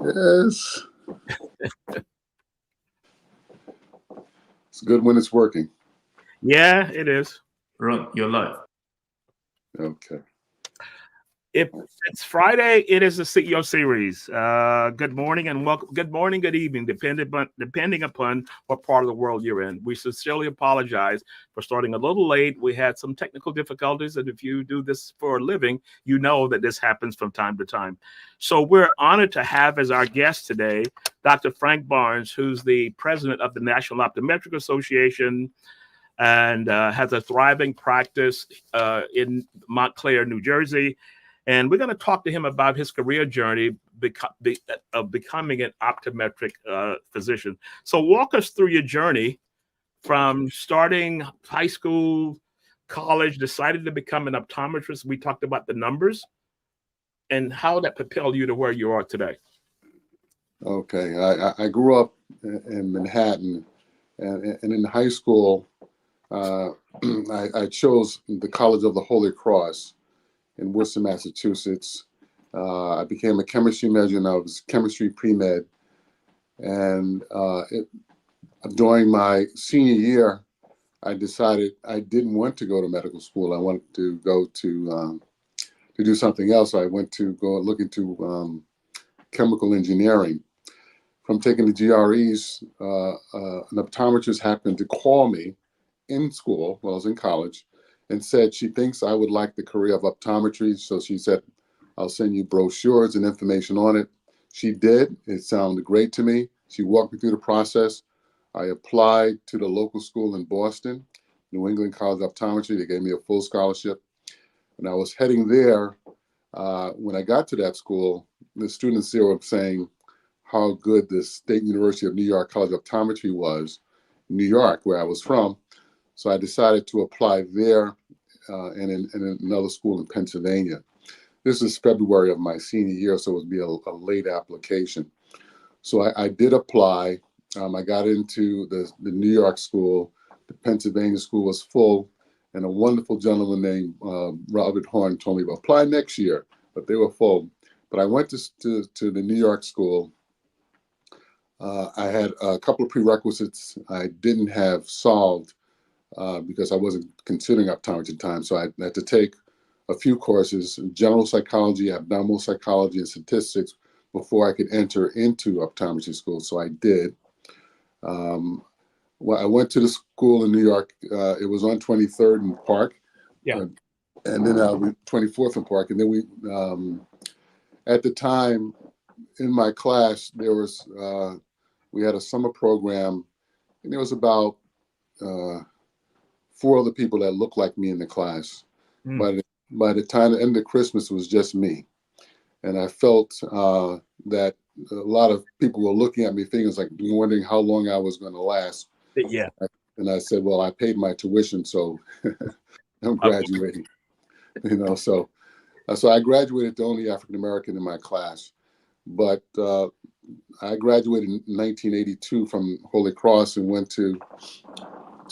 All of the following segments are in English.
Yes. It's good when it's working. Yeah, it is. Ron, you're live. Okay. If it's Friday, it is the CEO series. Good morning and welcome. Good morning, good evening, depending upon what part of the world you're in. We sincerely apologize for starting a little late. We had some technical difficulties, and if you do this for a living, you know that this happens from time to time. So we're honored to have as our guest today Dr. Frank Barnes, who's the president of the National Optometric Association and has a thriving practice in Montclair, New Jersey. And we're going to talk to him about his career journey of becoming an optometric physician. So walk us through your journey from starting high school, college, decided to become an optometrist. We talked about the numbers and how that propelled you to where you are today. Okay. I grew up in Manhattan, and in high school, I chose the College of the Holy Cross in Worcester, Massachusetts. I became a chemistry major, and I was chemistry pre-med. And during my senior year, I decided I didn't want to go to medical school. I wanted to go to do something else. So I went to go look into chemical engineering. From taking the GREs, an optometrist happened to call me in school while I was in college and said she thinks I would like the career of optometry. So she said, I'll send you brochures and information on it. She did. It sounded great to me. She walked me through the process. I applied to the local school in Boston, New England College of Optometry. They gave me a full scholarship. And I was heading there. When I got to that school, the students there were saying how good the State University of New York College of Optometry was, New York, where I was from. So I decided to apply there and in another school in Pennsylvania. This is February of my senior year, so it would be a late application. So I did apply. I got into the New York school. The Pennsylvania school was full, and a wonderful gentleman named Robert Horn told me, apply next year, but they were full. But I went to the New York school. I had a couple of prerequisites I didn't have solved because I wasn't considering optometry at the time. So I had to take a few courses, general psychology, abdominal psychology, and statistics before I could enter into optometry school. So I did. Well, I went to the school in New York. It was on 23rd and Park. Yeah. And then 24th and Park. And then we, at the time in my class, there was, we had a summer program, and there was about 4 other people that looked like me in the class. By the time the end of Christmas, it was just me. And I felt that a lot of people were looking at me, thinking, like, wondering how long I was going to last. Yeah. And I said, well, I paid my tuition, so I'm graduating. So I graduated the only African American in my class. But I graduated in 1982 from Holy Cross and went to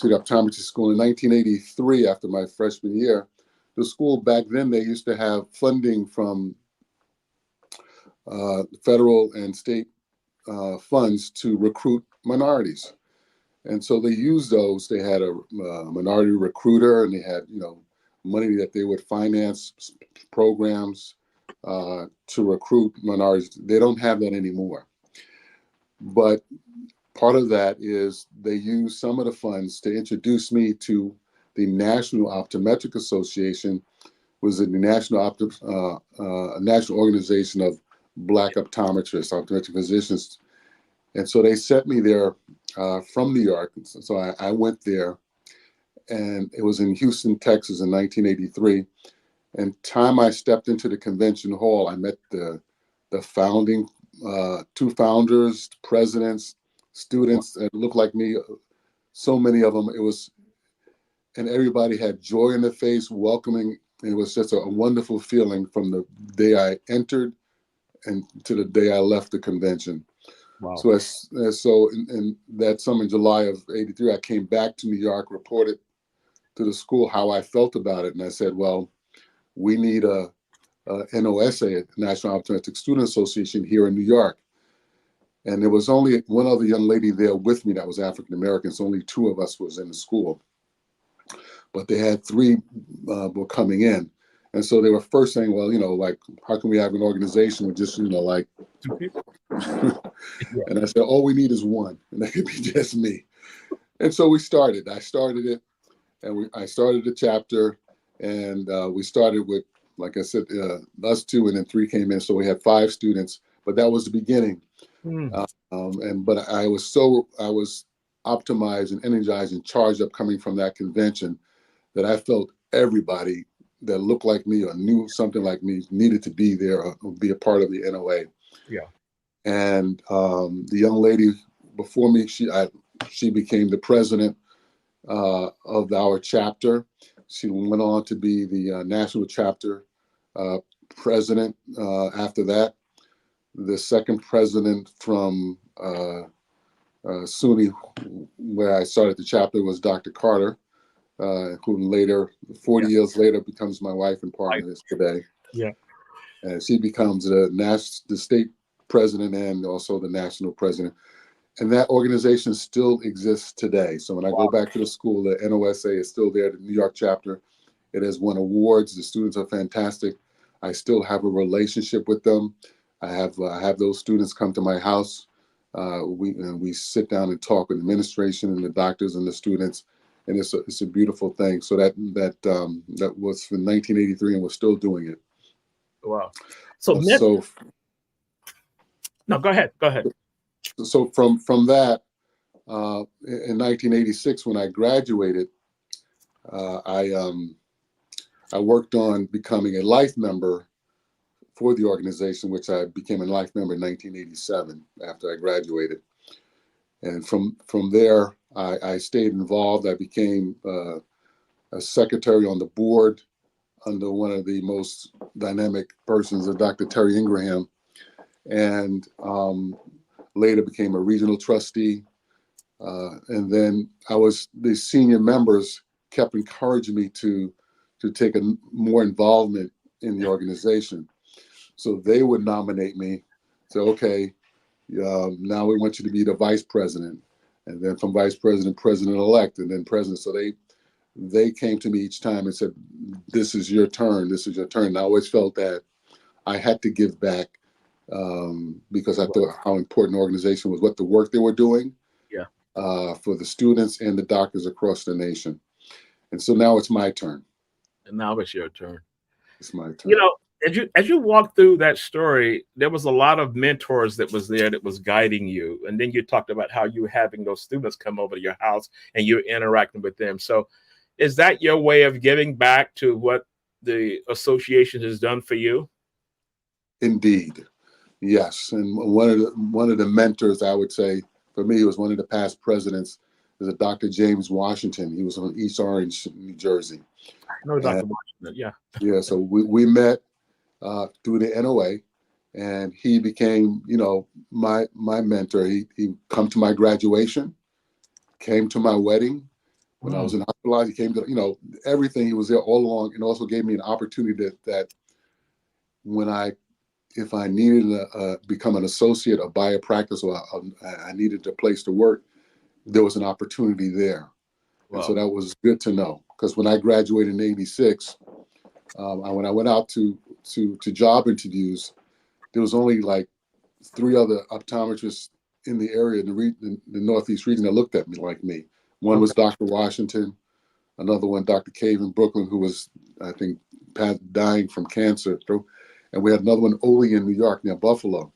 the optometry school in 1983 after my freshman year. The school back then, they used to have funding from federal and state funds to recruit minorities. And so they used those. They had a minority recruiter, and they had, money that they would finance programs to recruit minorities. They don't have that anymore. But part of that is they use some of the funds to introduce me to the National Optometric Association, was the national organization of Black optometrists, optometric physicians. And so they sent me there from New York. So I went there, and it was in Houston, Texas in 1983. And time I stepped into the convention hall, I met the founding 2 founders, presidents, students that looked like me, so many of them. And everybody had joy in their face, welcoming. And it was just a wonderful feeling from the day I entered and to the day I left the convention. Wow. So in that summer in July of '83, I came back to New York, reported to the school how I felt about it. And I said, well, we need a NOSA, National Optometric Student Association here in New York. And there was only one other young lady there with me that was African American. So only two of us was in the school, but they had three were coming in. And so they were first saying, well, like, how can we have an organization with just, like, 2 people. and I said, all we need is one, and that could be just me. And so we started. I started it, and I started the chapter, and we started with, like I said, us two, and then three came in. So we had 5 students, but that was the beginning. But I was optimized and energized and charged up coming from that convention that I felt everybody that looked like me or knew something like me needed to be there or be a part of the NOA. Yeah. And the young lady before me, she became the president of our chapter. She went on to be the national chapter president after that. The second president from SUNY, where I started the chapter, was Dr. Carter, who later, 40 years later, becomes my wife and partner today. Yeah. And she becomes the state president and also the national president. And that organization still exists today. So when I go back to the school, the NOSA is still there, the New York chapter. It has won awards. The students are fantastic. I still have a relationship with them. I have those students come to my house. We sit down and talk with administration and the doctors and the students, and it's a beautiful thing. So that was from 1983, and we're still doing it. Wow. No, go ahead. So from that, in 1986, when I graduated, I worked on becoming a life member for the organization, which I became a life member in 1987 after I graduated. And from there, I stayed involved. I became a secretary on the board under one of the most dynamic persons, Dr. Terry Ingraham, and later became a regional trustee. And then the senior members kept encouraging me to take more involvement in the organization. So they would nominate me. So, okay, now we want you to be the vice president. And then from vice president, president-elect, and then president. So they came to me each time and said, this is your turn. This is your turn. And I always felt that I had to give back because I thought how important the organization was, what the work they were doing for the students and the doctors across the nation. And so now it's my turn. And now it's your turn. It's my turn. As you walk through that story, there was a lot of mentors that was there that was guiding you. And then you talked about how you were having those students come over to your house and you're interacting with them. So is that your way of giving back to what the association has done for you? Indeed. Yes. And one of the mentors, I would say, for me, was one of the past presidents, is a Dr. James Washington. He was on East Orange, New Jersey. I know Dr. Washington, yeah. Yeah, so we met through the NOA, and he became, my mentor. He come to my graduation, came to my wedding. When I was in hospital, he came to, everything. He was there all along, and also gave me an opportunity that when if I needed to become an associate or buy a practice, or I needed a place to work, there was an opportunity there. Wow. And so that was good to know, because when I graduated in '86, when I went out to job interviews, there was only like 3 other optometrists in the area, in the Northeast region, that looked at me like me. One was Dr. Washington, another one, Dr. Cave in Brooklyn, who was, I think, dying from cancer. And we had another one, Ole, in New York, near Buffalo.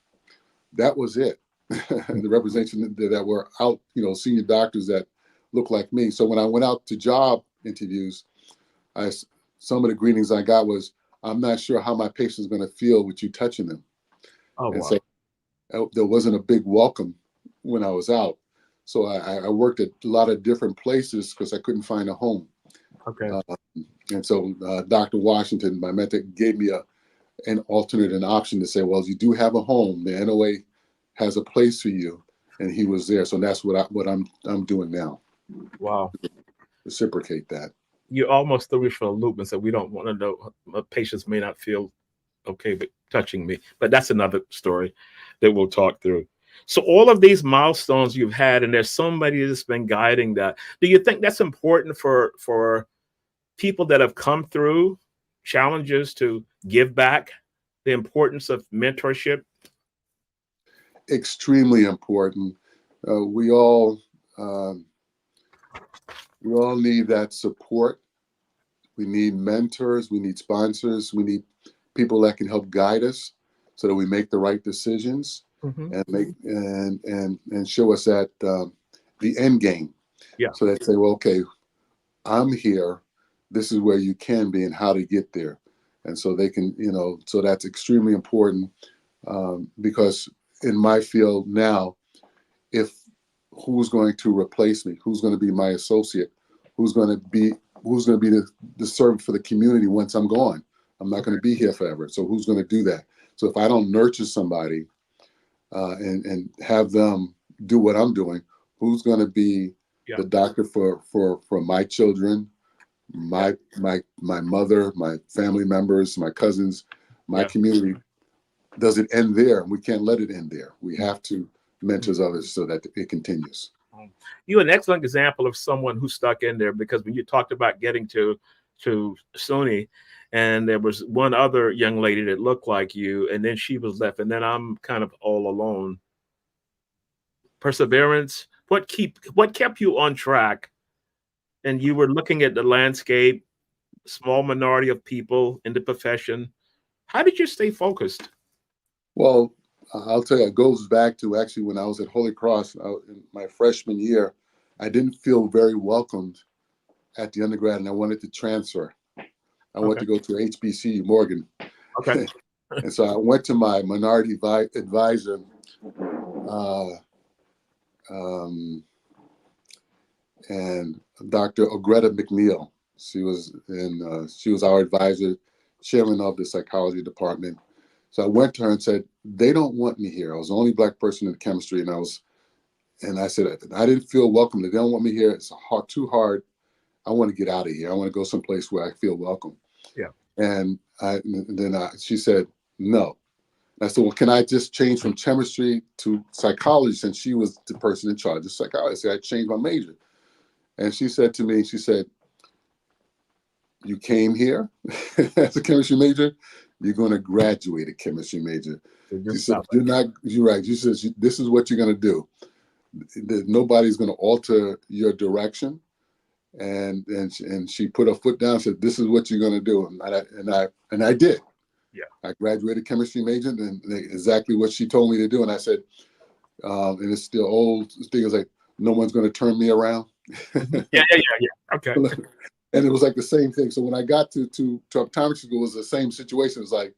That was it. The representation that were out, senior doctors that looked like me. So when I went out to job interviews, some of the greetings I got was, I'm not sure how my patient's going to feel with you touching them. Oh, and wow. So there wasn't a big welcome when I was out. So I worked at a lot of different places because I couldn't find a home. Okay. And so Dr. Washington, my mentor, gave me an alternate, an option to say, well, you do have a home. The NOA has a place for you. And he was there. So that's what I'm doing now. Wow. Reciprocate that. You almost threw me for a loop and said, we don't want to know, patients may not feel okay with touching me. But that's another story that we'll talk through. So all of these milestones you've had, and there's somebody that's been guiding that. Do you think that's important for people that have come through challenges to give back? The importance of mentorship? Extremely important. We all need that support. We need mentors. We need sponsors. We need people that can help guide us so that we make the right decisions Mhm. and make and show us that the end game. Yeah. So they say, well, okay, I'm here. This is where you can be and how to get there. And so they can, so that's extremely important because in my field now, if who's going to replace me, who's going to be my associate, who's going to be the servant for the community once I'm gone. I'm not going to be here forever. So who's going to do that? So if I don't nurture somebody and have them do what I'm doing, who's going to be Yeah. the doctor for my children, my mother, my family members, my cousins, my community? Does it end there? We can't let it end there. We have to mentor others so that it continues. You're an excellent example of someone who stuck in there, because when you talked about getting to SUNY, and there was one other young lady that looked like you, and then she was left, and then I'm kind of all alone. Perseverance. What kept you on track? And you were looking at the landscape, small minority of people in the profession. How did you stay focused? Well, I'll tell you, it goes back to actually when I was at Holy Cross in my freshman year. I didn't feel very welcomed at the undergrad, and I wanted to transfer. I wanted to go to HBCU Morgan. Okay. And so I went to my minority advisor, and Dr. Ogretta McNeil. She was our advisor, chairman of the psychology department. So I went to her and said, they don't want me here. I was the only Black person in chemistry, and I said, I didn't feel welcome. They don't want me here. It's too hard. I want to get out of here. I want to go someplace where I feel welcome. Yeah. And she said, no. And I said, well, can I just change from chemistry to psychology, since she was the person in charge of psychology? I said, I changed my major. And she said to me, you came here as a chemistry major, you're going to graduate a chemistry major. She said, you're right. She says, this is what you're going to do. Nobody's going to alter your direction. And she put her foot down and said, this is what you're going to do. And I did. Yeah. I graduated chemistry major, and exactly what she told me to do. And I said, and it's the old thing is like, no one's going to turn me around. Yeah. Okay. And it was like the same thing. So when I got to optometry school, it was the same situation. It was like,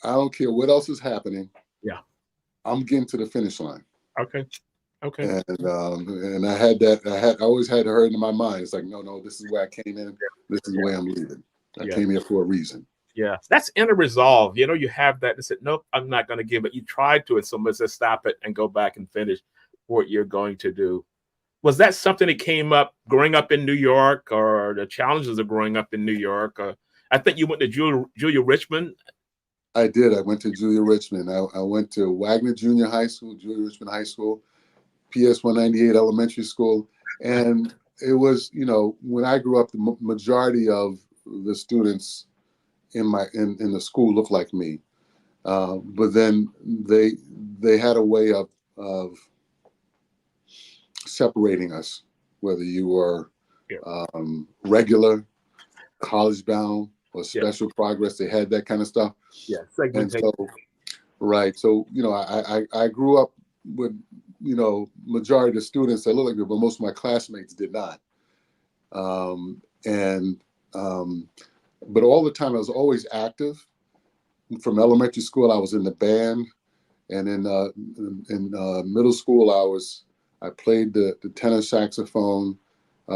I don't care what else is happening. Yeah. I'm getting to the finish line. Okay. And I always had her in my mind. It's like, no, this is where I came in. This is the way I'm leaving. I came here for a reason. Yeah, that's inner resolve. You have that. They said, nope, I'm not going to give it. You tried to it, so let's just stop it and go back and finish what you're going to do. Was that something that came up growing up in New York, or the challenges of growing up in New York? I think you went to Julia Richmond. I did. I went to Julia Richmond. I went to Wagner Junior High School, Julia Richmond High School, PS 198 Elementary School. And it was, when I grew up, the majority of the students in the school looked like me. But then they had a way of separating us, whether you were regular, college bound, or special progress. They had that kind of stuff. Yeah. And so, right. So, I grew up with, majority of the students that looked like me, but most of my classmates did not. But all the time I was always active. From elementary school, I was in the band. And in middle school, I played the tenor saxophone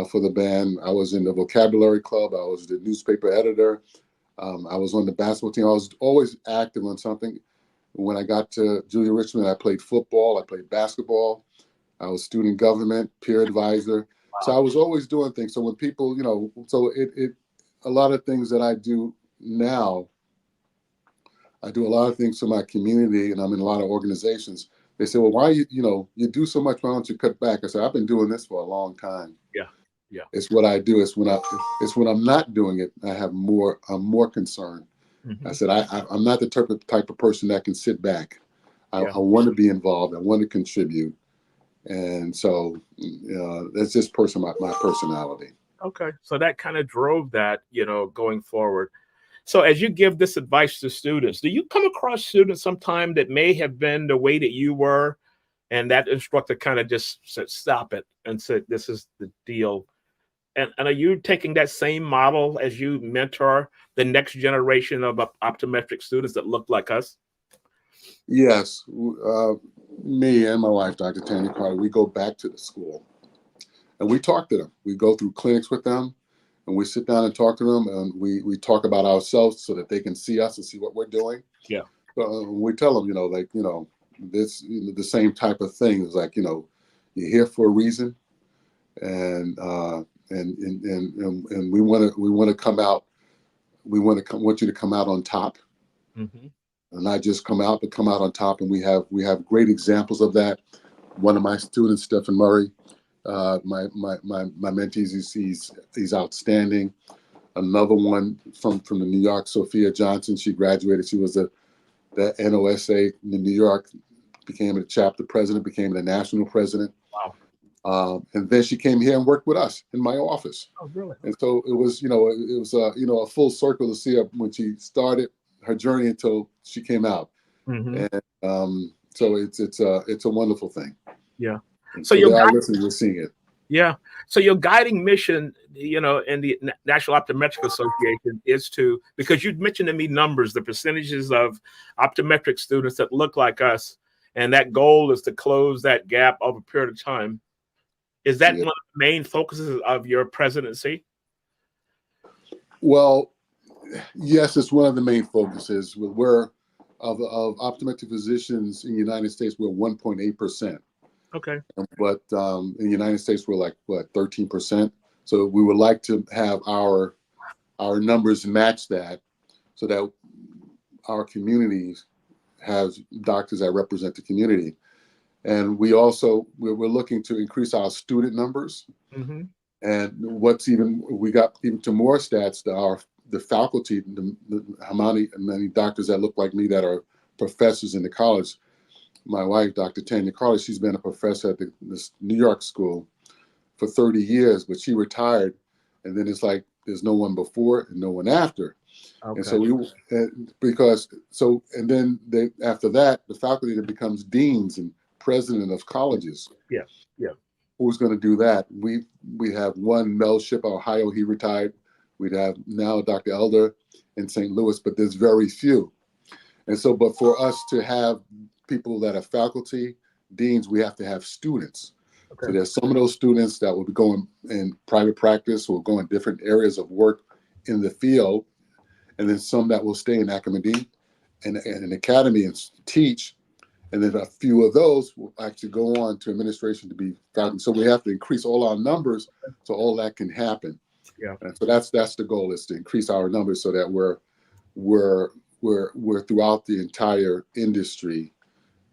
for the band. I was in the vocabulary club. I was the newspaper editor. I was on the basketball team. I was always active on something. When I got to Julia Richmond, I played football. I played basketball. I was student government, peer advisor. Wow. So I was always doing things. So when people, so a lot of things that I do now, I do a lot of things for my community, and I'm in a lot of organizations They say, well, why you do so much, why don't you cut back? I said, I've been doing this for a long time. Yeah. Yeah. It's what I do. It's when I'm not doing it, I'm more concerned. Mm-hmm. I said, I'm not the type of person that can sit back. I want to be involved. I want to contribute. And so that's just my personality. Okay. So that kind of drove that, going forward. So as you give this advice to students, do you come across students sometime that may have been the way that you were, and that instructor kind of just said, stop it, and said, this is the deal? And are you taking that same model as you mentor the next generation of optometric students that look like us? Yes. Me and my wife, Dr. Tanya Carter, we go back to the school and we talk to them. We go through clinics with them and we sit down and talk to them, and we talk about ourselves so that they can see us and see what we're doing. Yeah. We tell them, this, the same type of thing is like, you're here for a reason. And we want to come out. Want you to come out on top. Mm-hmm. And not just come out, but come out on top. And we have great examples of that. One of my students, Stephen Murray, my mentee, he's outstanding. Another one from the New York, Sophia Johnson. She graduated. She was the NOSA in New York, became a chapter president, became the national president. Wow. And then she came here and worked with us in my office. Oh, really? And so it was a full circle to see her when she started her journey until she came out. Mm-hmm. And so it's a wonderful thing. Yeah. And so they are listening, we're seeing it. Yeah. So your guiding mission, in the National Optometric Association is because you mentioned to me numbers, the percentages of optometric students that look like us, and that goal is to close that gap over a period of time. Is that one of the main focuses of your presidency? Well, yes, it's one of the main focuses. We're of optometric physicians in the United States, we're 1.8%. Okay. But in the United States, we're like 13%. So we would like to have our numbers match that, so that our communities have doctors that represent the community. And we're looking to increase our student numbers. Mm-hmm. And we got even to more stats, the faculty, how many doctors that look like me that are professors in the college. My wife, Dr. Tanya Carter, she's been a professor at this New York school for 30 years, but she retired. And then it's like there's no one before and no one after. Okay. And so after that, the faculty that becomes deans and president of colleges. Yeah. Yeah. Who's going to do that? We have one, Mel Ship, Ohio, he retired. We'd have now Dr. Elder in St. Louis, but there's very few. And so, but for us to have people that are faculty, deans, we have to have students. Okay. So there's some of those students that will be going in private practice or go in different areas of work in the field, and then some that will stay in academia and an academy and teach. And then a few of those will actually go on to administration to be faculty. So we have to increase all our numbers so all that can happen. Yeah. And so that's the goal, is to increase our numbers so that we're throughout the entire industry,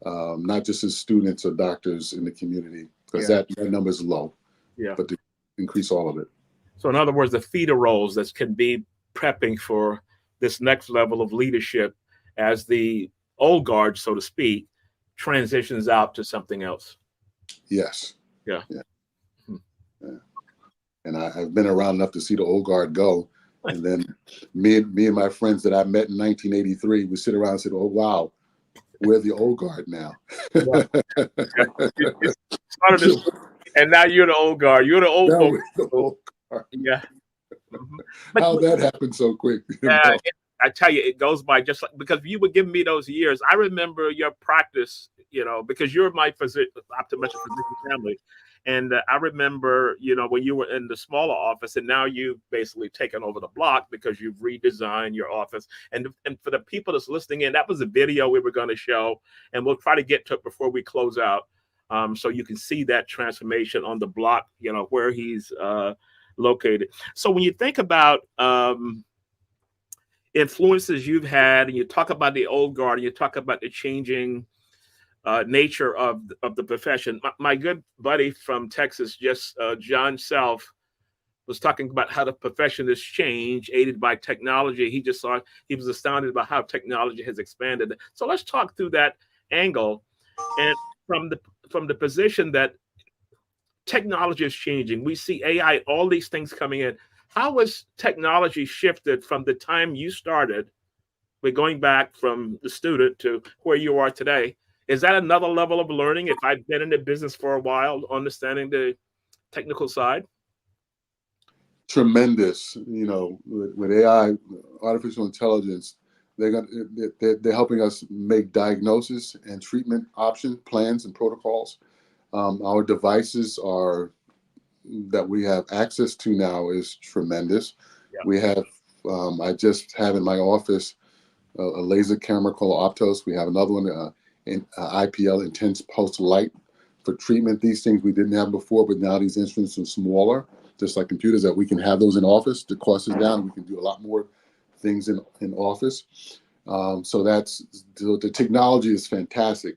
not just as students or doctors in the community, because that number is low. Yeah. But to increase all of it. So in other words, the feeder roles that can be prepping for this next level of leadership as the old guard, so to speak, transitions out to something else. Yes. Yeah. Yeah. Hmm. Yeah. And I've been around enough to see the old guard go. And then me and my friends that I met in 1983, we sit around and say, oh, wow, we're the old guard now. Yeah. And now you're the old guard. You're the old guard. Yeah. Mm-hmm. How that happened so quick. Yeah. I tell you, it goes by just like, because you would give me those years. I remember your practice, because you're my optometric physician family. And I remember, when you were in the smaller office, and now you've basically taken over the block because you've redesigned your office. And for the people that's listening in, that was a video we were going to show, and we'll try to get to it before we close out. So you can see that transformation on the block, where he's located. So when you think about influences you've had, and you talk about the old guard, and you talk about the changing nature of the profession. My good buddy from Texas, John Self, was talking about how the profession has changed, aided by technology. He was astounded about how technology has expanded. So let's talk through that angle, and from the position that technology is changing. We see AI, all these things coming in. How has technology shifted from the time you started? We're going back from the student to where you are today. Is that another level of learning? If I've been in the business for a while, understanding the technical side? Tremendous. With AI, artificial intelligence, they're helping us make diagnosis and treatment option plans and protocols. Our devices that we have access to now is tremendous. Yeah. We have, I just have in my office a laser camera called Optos. We have another one, IPL, intense pulse light, for treatment. These things we didn't have before, but now these instruments are smaller, just like computers, that we can have those in office. The cost is down. We can do a lot more things in office. So the technology is fantastic.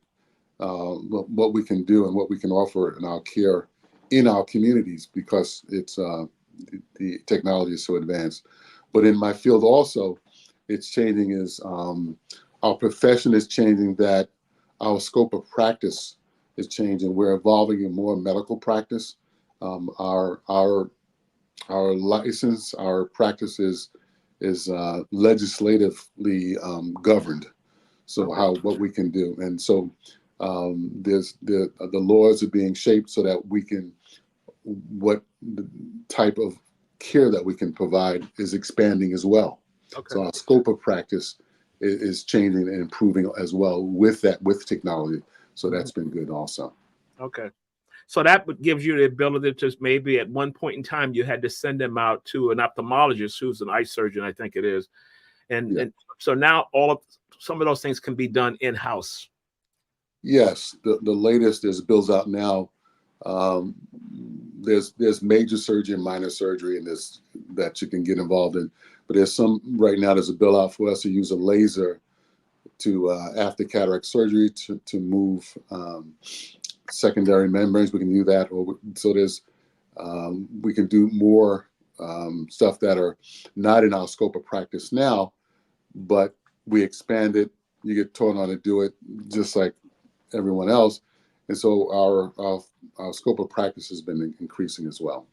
What we can do and what we can offer in our care in our communities, because it's the technology is so advanced. But in my field also, it's changing. Is our profession is changing, that our scope of practice is changing. We're evolving in more medical practice. Our license, our practice is legislatively governed. So what we can do, and so there's the laws are being shaped so that we can, what the type of care that we can provide is expanding as well. Okay. So our scope of practice is changing and improving as well with technology. So that's been good also. Okay. So that gives you the ability to, maybe at one point in time, you had to send them out to an ophthalmologist who's an eye surgeon, I think it is. And so now some of those things can be done in-house. Yes. The latest, there's bills out now. There's major surgery and minor surgery in this that you can get involved in. But there's a bill out for us to use a laser to after cataract surgery to move secondary membranes. We can do that, we can do more stuff that are not in our scope of practice now, but we expand it. You get taught how to do it just like everyone else, and so our scope of practice has been increasing as well.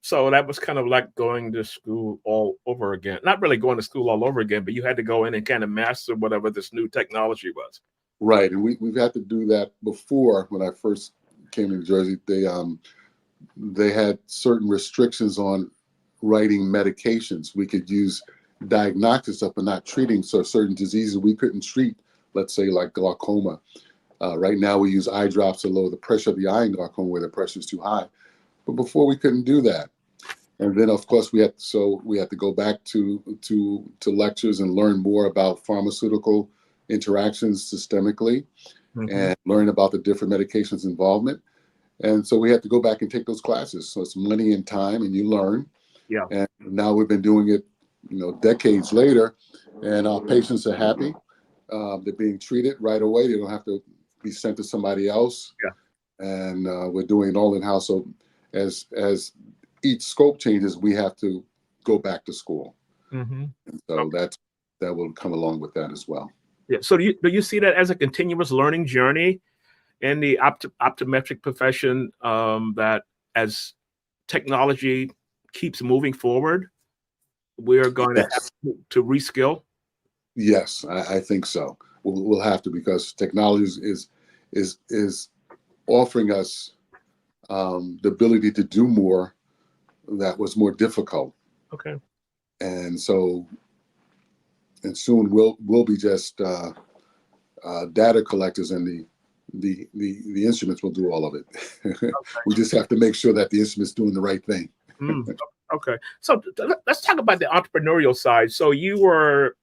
So that was kind of like going to school all over again. Not really going to school all over again, but you had to go in and kind of master whatever this new technology was. Right, and we've had to do that before. When I first came to New Jersey, they had certain restrictions on writing medications. We could use diagnostic stuff, but not treating certain diseases we couldn't treat. Let's say like glaucoma. Right now, we use eye drops to lower the pressure of the eye in glaucoma where the pressure is too high. But before, we couldn't do that. And then, of course, we had to go back to lectures and learn more about pharmaceutical interactions systemically, and learn about the different medications involvement. And so we had to go back and take those classes. So it's money and time, and you learn. Yeah. And now we've been doing it, decades later, and our patients are happy. They're being treated right away. They don't have to be sent to somebody else. Yeah. And we're doing it all in-house. So as each scope changes, we have to go back to school. And so that will come along with that as well. Yeah. So do you see that as a continuous learning journey in the optometric profession, that as technology keeps moving forward, we're going to have to reskill? Yes, I think so. We'll have to, because technology is offering us the ability to do more that was more difficult. Okay. And so, and soon we'll be just data collectors, and the instruments will do all of it. Okay. We just have to make sure that the instrument's doing the right thing. Okay. So let's talk about the entrepreneurial side. So you were,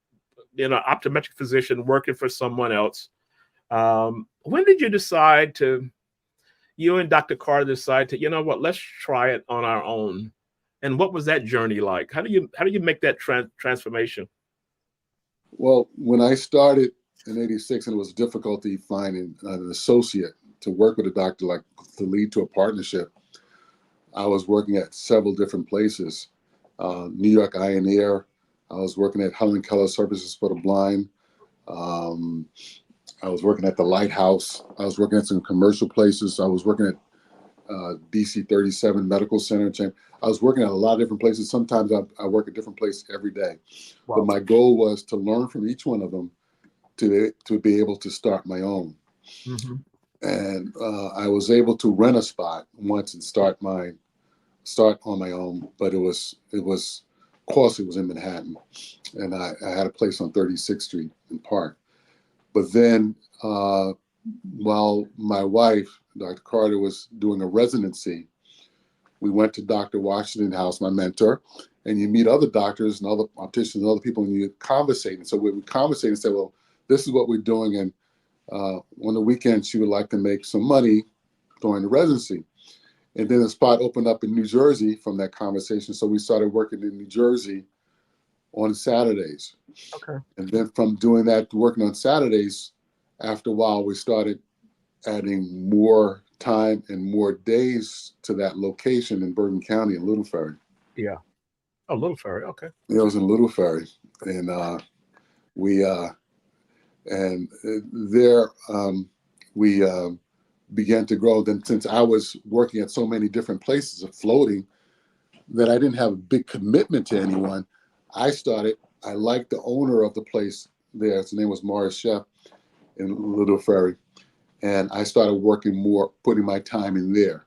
optometric physician working for someone else. When did you and Dr. Carter decide to, let's try it on our own? And what was that journey like? How do you make that transformation? Well, when I started in '86, and it was difficulty finding an associate to work with a doctor, like to lead to a partnership. I was working at several different places. New York Eye and Ear. I was working at Helen Keller Services for the Blind. Um, I was working at the Lighthouse. I was working at some commercial places. I was working at DC 37 Medical Center. I was working at a lot of different places. Sometimes I work at different places every day. Wow. But my goal was to learn from each one of them to be able to start my own. Mm-hmm. And I was able to rent a spot once and start on my own. But it was of course, it was in Manhattan, and I had a place on 36th Street in Park. But then, while my wife, Dr. Carter, was doing a residency, we went to Dr. Washington House, my mentor, and you meet other doctors and other opticians and other people, and you conversate. And so we would conversate and say, well, this is what we're doing. And on the weekend, she would like to make some money during the residency. And then a spot opened up in New Jersey from that conversation. So we started working in New Jersey on Saturdays. Okay. And then from doing that, working on Saturdays, after a while, we started adding more time and more days to that location in Bergen County in Little Ferry. Yeah. Oh, Little Ferry. Okay. It was in Little Ferry. And there we began to grow. Then, since I was working at so many different places of floating, that I didn't have a big commitment to anyone, I liked the owner of the place there. His name was Morris Chef in Little Ferry. And I started working more, putting my time in there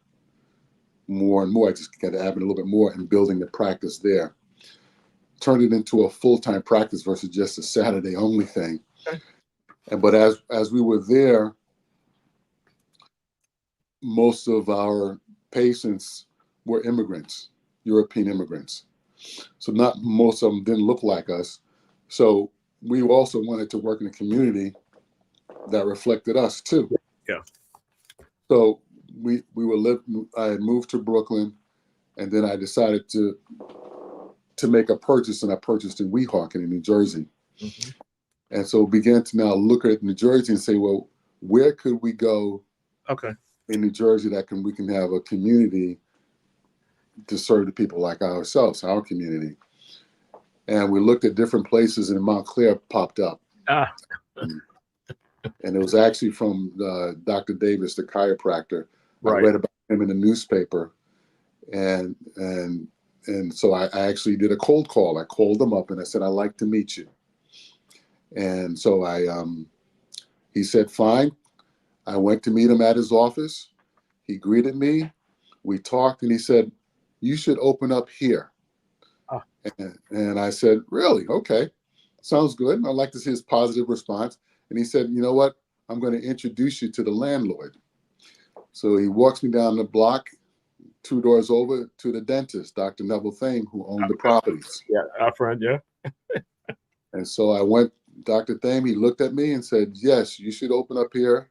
more and more. I just got to add a little bit more and building the practice there. Turned it into a full-time practice versus just a Saturday only thing. Okay. But as we were there, most of our patients were immigrants, European immigrants. So not most of them didn't look like us. So we also wanted to work in a community that reflected us too. Yeah. So I had moved to Brooklyn, and then I decided to make a purchase, and I purchased in Weehawken in New Jersey. Mm-hmm. And so began to now look at New Jersey and say, well, where could we go in New Jersey that we can have a community to serve the people like ourselves, our community. And we looked at different places, and Montclair popped up. And it was actually from Dr. Davis, the chiropractor. Right. I read about him in the newspaper. And so I actually did a cold call. I called him up and I said, I'd like to meet you. And so he said, fine. I went to meet him at his office. He greeted me. We talked, and he said, you should open up here. And I said, really? Okay. Sounds good. I'd like to see his positive response. And he said, you know what? I'm going to introduce you to the landlord. So he walks me down the block, 2 doors over, to the dentist, Dr. Neville Thame, who owned the properties. Yeah, our friend, yeah. And so I went, Dr. Thame, he looked at me and said, yes, you should open up here.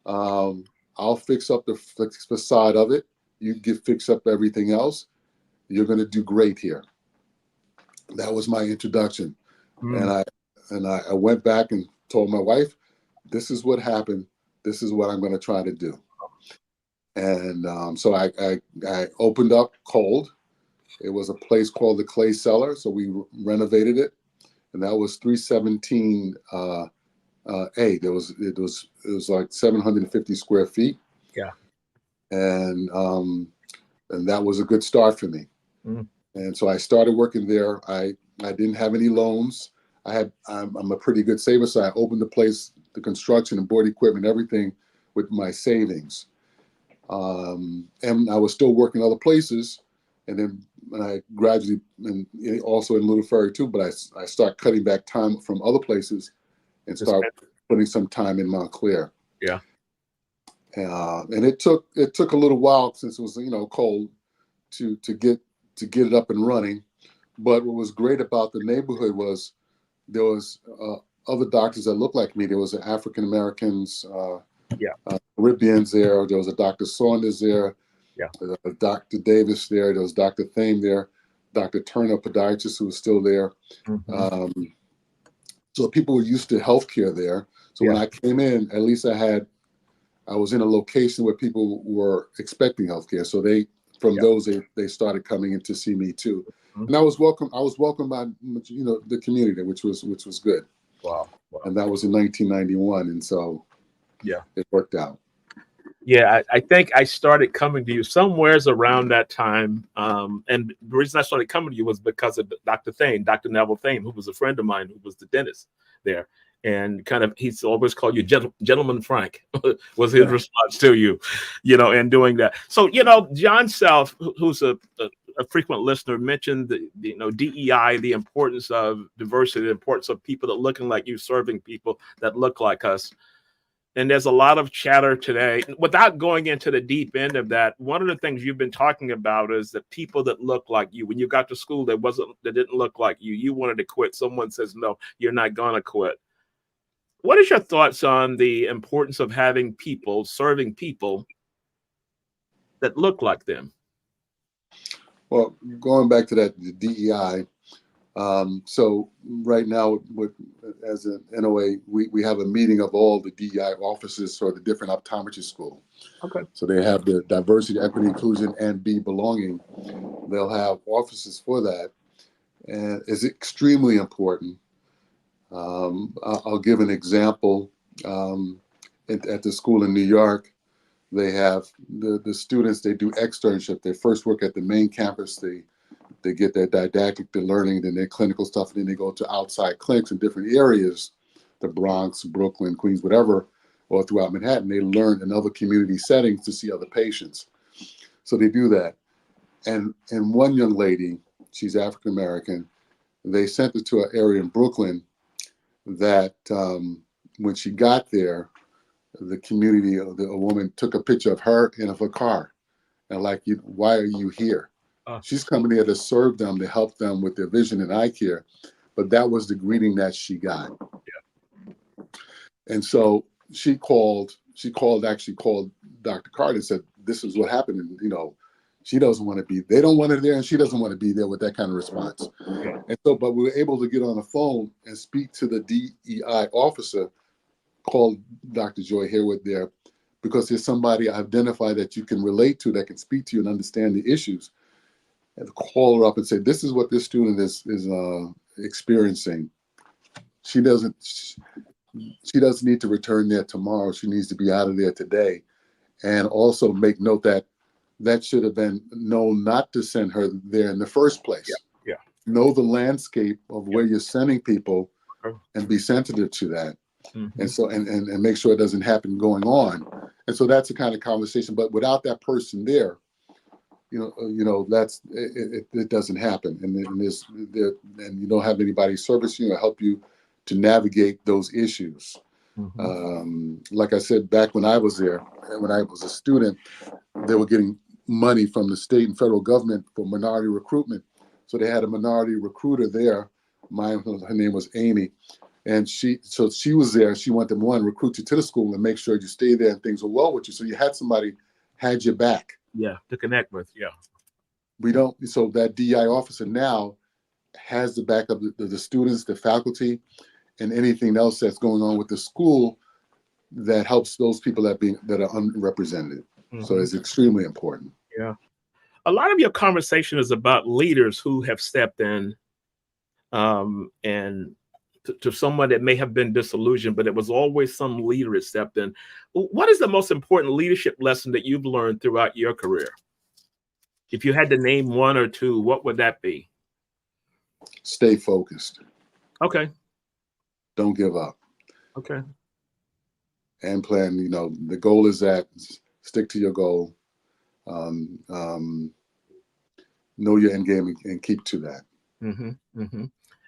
I'll fix up the facade of it. You fix up everything else. You're going to do great here. That was my introduction. And I went back and told my wife, this is what happened. This is what I'm going to try to do. And so I opened up cold. It was a place called the Clay Cellar. So we renovated it. And that was 317 A. It was like 750 square feet. Yeah. And that was a good start for me. And so I started working there. I didn't have any loans. I'm a pretty good saver, so I opened the place, the construction and board equipment, everything with my savings. And I was still working other places. And then I gradually, and also in Little Ferry too, but I start cutting back time from other places and start putting some time in Montclair. Yeah. And it took a little while, since it was, cold, to get it up and running. But what was great about the neighborhood was there was other doctors that looked like me. There was African Americans, Caribbeans there. There was a Dr. Saunders there. Yeah. Dr. Davis there. There was Dr. Thame there. Dr. Turner, podiatrist, who was still there. So people were used to healthcare there. So when I came in, at least I was in a location where people were expecting healthcare. So from those, they started coming in to see me too. And I was welcome by, the community, which was good. Wow. And that was in 1991. And so it worked out. Yeah, I think I started coming to you somewheres around that time. And the reason I started coming to you was because of Dr. Neville Thane, who was a friend of mine, who was the dentist there. And kind of, he's always called you Gentleman Frank was his response to you, and doing that. So, John Self, who's a frequent listener, mentioned the DEI, the importance of diversity, the importance of people that looking like you, serving people that look like us. And there's a lot of chatter today. Without going into the deep end of that, one of the things you've been talking about is the people that look like you. When you got to school, that didn't look like you. You wanted to quit. Someone says, no, you're not going to quit. What is your thoughts on the importance of having people, serving people that look like them? Well, going back to that, the DEI. So right now, as an NOA, we have a meeting of all the DEI offices for the different optometry school. Okay. So they have the diversity, equity, inclusion, and belonging. They'll have offices for that, and it's extremely important. I'll give an example. At the school in New York, they have the students. They do externship. They first work at the main campus. They get their didactic, their learning, then their clinical stuff, and then they go to outside clinics in different areas, the Bronx, Brooklyn, Queens, whatever, or throughout Manhattan. They learn in other community settings to see other patients. So they do that. And one young lady, she's African American, they sent her to an area in Brooklyn that when she got there, the community, a woman took a picture of her and of her car. And why are you here? She's coming there to serve them, to help them with their vision and eye care. But that was the greeting that she got. Yeah. And so she called Dr. Carter and said, this is what happened. And, she doesn't want to be, they don't want her there, and she doesn't want to be there with that kind of response. Yeah. And so, but we were able to get on the phone and speak to the DEI officer, called Dr. Joy Harewood there, because there's somebody identified that you can relate to, that can speak to you and understand the issues. And call her up and say, this is what this student is experiencing. She doesn't need to return there tomorrow. She needs to be out of there today. And also make note that should have been known not to send her there in the first place. Yeah. Know the landscape of where you're sending people and be sensitive to that. Mm-hmm. And so and make sure it doesn't happen going on. And so that's the kind of conversation. But without that person there, that's it doesn't happen. And you don't have anybody service you or help you to navigate those issues. Mm-hmm. Like I said, back when I was there, when I was a student, they were getting money from the state and federal government for minority recruitment. So they had a minority recruiter there. Her name was Amy. And she was there. She wanted to recruit you to the school and make sure you stay there and things were well with you. So you had somebody had your back. Yeah, to connect with. Yeah. We don't. So that DI officer now has the back of the students, the faculty, and anything else that's going on with the school that helps those people that are unrepresented. Mm-hmm. So it's extremely important. Yeah. A lot of your conversation is about leaders who have stepped in and to someone that may have been disillusioned, but it was always some leader that stepped in. What is the most important leadership lesson that you've learned throughout your career? If you had to name one or two, what would that be? Stay focused. Okay. Don't give up. Okay. And plan, the goal is that stick to your goal. Know your end game and keep to that. Mm-hmm. Mm-hmm.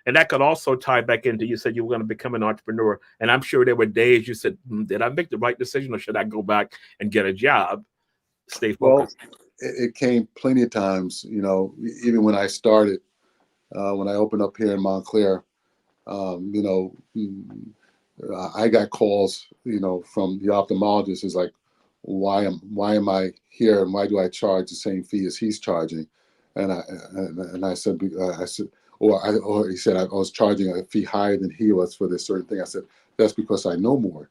And that could also tie back into, you said you were going to become an entrepreneur. And I'm sure there were days you said, did I make the right decision or should I go back and get a job? Stay focused. Well, it came plenty of times, even when I started, when I opened up here in Montclair, I got calls, from the ophthalmologist. Is like, why am I here and why do I charge the same fee as he's charging? And I said, or he said I was charging a fee higher than he was for this certain thing. I said, that's because I know more.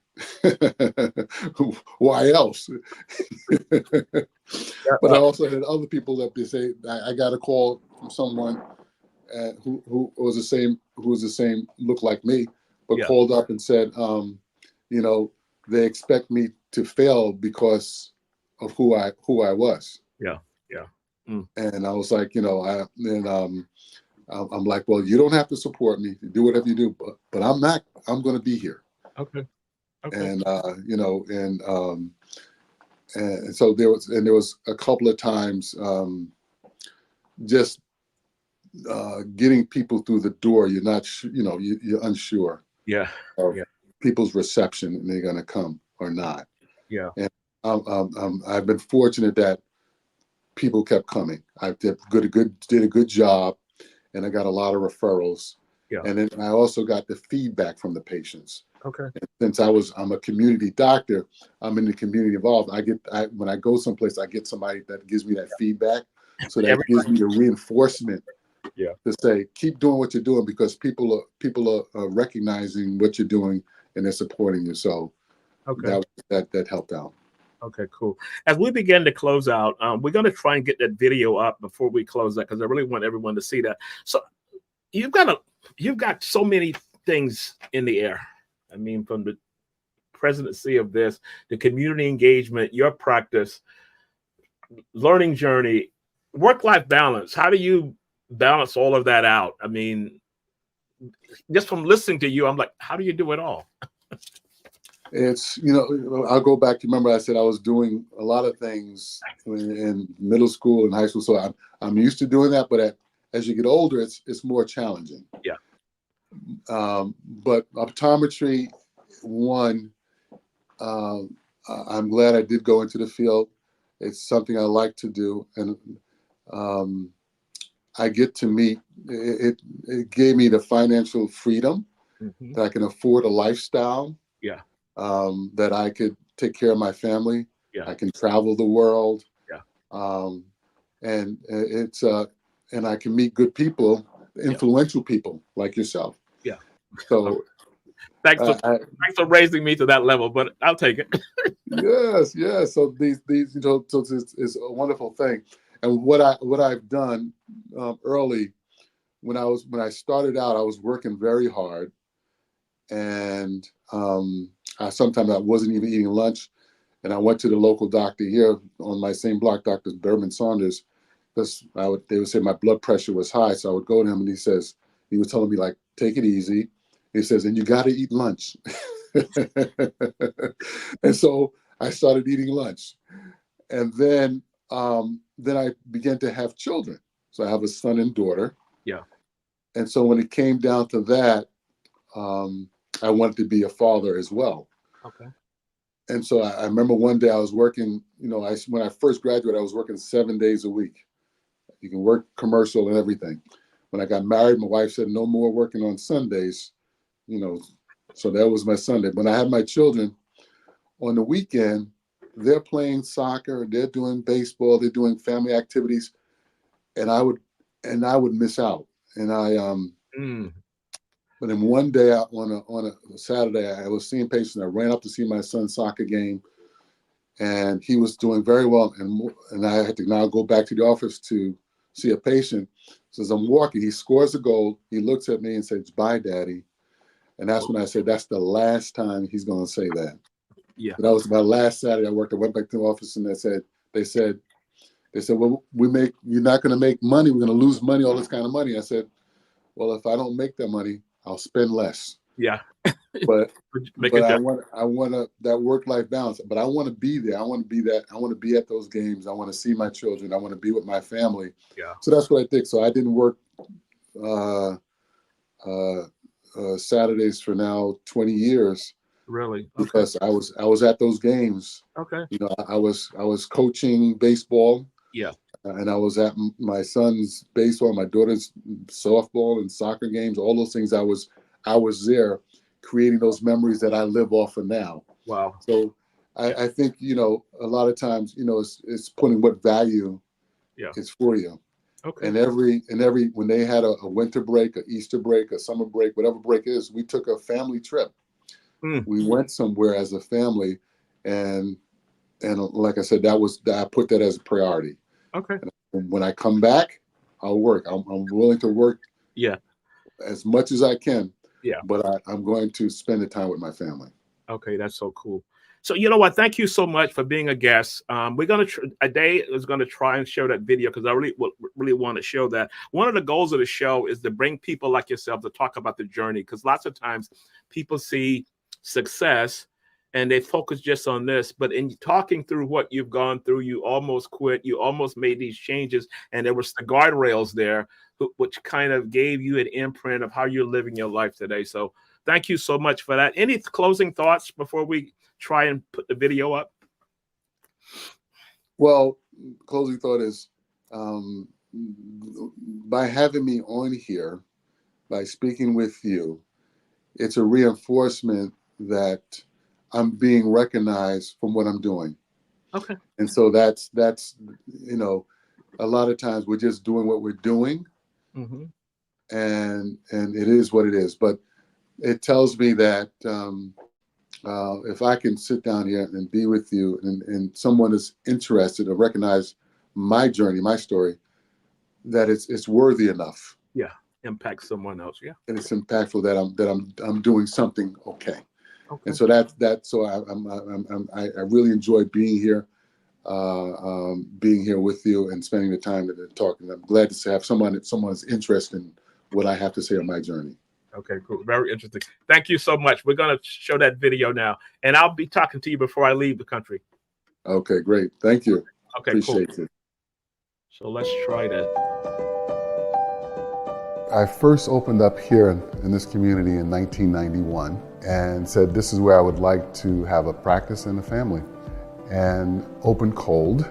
Why else? Yeah, But I also had other people that they say I got a call from someone who was the same look like me, but yeah, called up and said, you know, they expect me to fail because of who I was. yeah, yeah. Mm, And I was like, I'm like, well, you don't have to support me. Do whatever you do, but I'm not. I'm going to be here. okay, okay. And and so there was a couple of times just getting people through the door. You're not, you're unsure Yeah, of yeah, people's reception, and they're going to come or not. yeah, And I've been fortunate that people kept coming. I did a good job, and I got a lot of referrals. yeah. And then I also got the feedback from the patients. Okay. Since I'm a community doctor, I'm in the community involved. When I go someplace, I get somebody that gives me that feedback. So that gives me the reinforcement Yeah. to say, keep doing what you're doing, because people are recognizing what you're doing, and they're supporting you. So Okay. that helped out. Okay, cool. As we begin to close out, we're going to try and get that video up before we close that because I really want everyone to see that. So you've got so many things in the air. I mean, from the presidency of this, the community engagement, your practice, learning journey, work-life balance. How do you balance all of that out? I mean, just from listening to you, I'm like, how do you do it all? It's, I'll go back to, remember I said I was doing a lot of things in middle school and high school. So I'm used to doing that, but as you get older, it's more challenging. Yeah. But optometry, one, I'm glad I did go into the field. It's something I like to do. And I get to meet, it gave me the financial freedom Mhm. that I can afford a lifestyle. Yeah. That I could take care of my family. Yeah. I can travel the world. Yeah. Um, and and I can meet good people, Yeah. influential people like yourself. Yeah. So Thanks for I, thanks for raising me to that level, but I'll take it. yes. So these so it's a wonderful thing. And what I've done early, when I started out, I was working very hard, and sometimes I wasn't even eating lunch. And I went to the local doctor here on my same block, Dr. Berman Saunders, because they would say my blood pressure was high. So I would go to him, and he was telling me, like, take it easy. He says, and you got to eat lunch. And so I started eating lunch. And then I began to have children. So I have a son and daughter. Yeah. And so when it came down to that, I wanted to be a father as well. Okay. And so I remember one day I was working, when I first graduated, I was working 7 days a week. You can work commercial and everything. When I got married, my wife said, no more working on Sundays, so that was my Sunday. When I had my children on the weekend, they're playing soccer, they're doing baseball, they're doing family activities. And I would miss out. And but then one day on a Saturday, I was seeing patients. I ran up to see my son's soccer game, and he was doing very well. And I had to now go back to the office to see a patient. So as I'm walking, he scores a goal. He looks at me and says, "Bye, Daddy." And that's when I said, "That's the last time he's going to say that." Yeah. But that was my last Saturday I worked. I went back to the office, and they said, "Well, you're not going to make money. We're going to lose money, all this kind of money." I said, "Well, if I don't make that money, I'll spend less." Yeah. But Make but it I want that work-life balance. But I want to be there. I want to be that. I want to be at those games. I want to see my children. I want to be with my family. Yeah. So that's what I did. So I didn't work uh, Saturdays for now 20 years Really? Okay. because I was at those games. Okay. I was coaching baseball. Yeah. And I was at my son's baseball, my daughter's softball and soccer games, all those things. I was there creating those memories that I live off of now. Wow. So I think, a lot of times, it's putting what value Yeah. is for you. Okay. And every when they had a winter break, a Easter break, a summer break, whatever break it is, we took a family trip. Mm, We went somewhere as a family, and like I said, I put that as a priority. okay. And when I come back, I'll work. I'm willing to work Yeah. as much as I can, Yeah. but I'm going to spend the time with my family. Okay, that's so cool. So you know what? Thank you so much for being a guest. We're gonna a day is gonna try and show that video because I really want to show that. One of the goals of the show is to bring people like yourself to talk about the journey because lots of times people see success and they focus just on this, but in talking through what you've gone through, you almost quit, you almost made these changes, and there was the guardrails there, which kind of gave you an imprint of how you're living your life today. So thank you so much for that. Any closing thoughts before we try and put the video up? Well, closing thought is, um, by having me on here, by speaking with you, it's a reinforcement that I'm being recognized from what I'm doing. Okay. And so that's a lot of times we're just doing what we're doing, Mm-hmm. and it is what it is. But it tells me that if I can sit down here and be with you, and someone is interested or recognize my journey, my story, that it's worthy enough, Yeah. Impact someone else. Yeah. and it's impactful that I'm doing something okay. Okay. And so so I really enjoy being here, being here with you and spending the time to talk. And I'm glad to have someone's interested in what I have to say on my journey. Okay, cool. Very interesting. Thank you so much. We're going to show that video now, and I'll be talking to you before I leave the country. Okay, great. Thank you. Okay, Appreciate cool. it. So let's try that. I first opened up here in this community in 1991 and said this is where I would like to have a practice and a family, and opened cold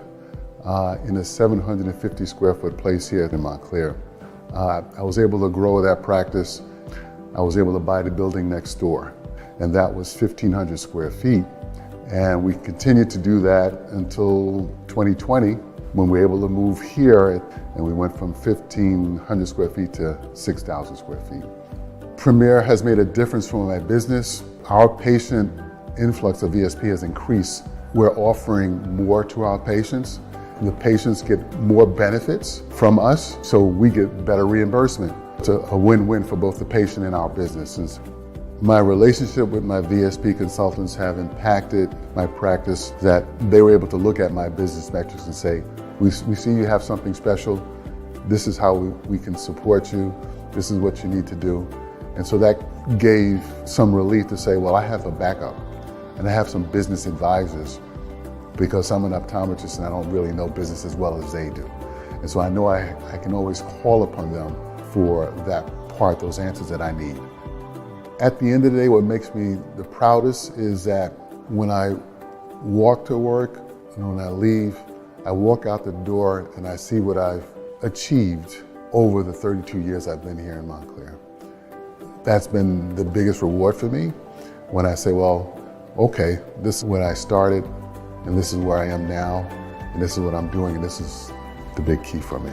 in a 750 square foot place here in Montclair. I was able to grow that practice. I was able to buy the building next door, and that was 1,500 square feet. And we continued to do that until 2020, when we were able to move here, and we went from 1,500 square feet to 6,000 square feet. Premier has made a difference for my business. Our patient influx of VSP has increased. We're offering more to our patients. The patients get more benefits from us, so we get better reimbursement. It's a win-win for both the patient and our businesses. My relationship with my VSP consultants have impacted my practice, that they were able to look at my business metrics and say, we see you have something special. This is how we can support you. This is what you need to do. And so that gave some relief to say, well, I have a backup, and I have some business advisors, because I'm an optometrist and I don't really know business as well as they do. And so I know I can always call upon them for that part, those answers that I need. At the end of the day, what makes me the proudest is that when I walk to work and when I leave, I walk out the door and I see what I've achieved over the 32 years I've been here in Montclair. That's been the biggest reward for me, when I say, well, okay, this is where I started, and this is where I am now, and this is what I'm doing, and this is the big key for me.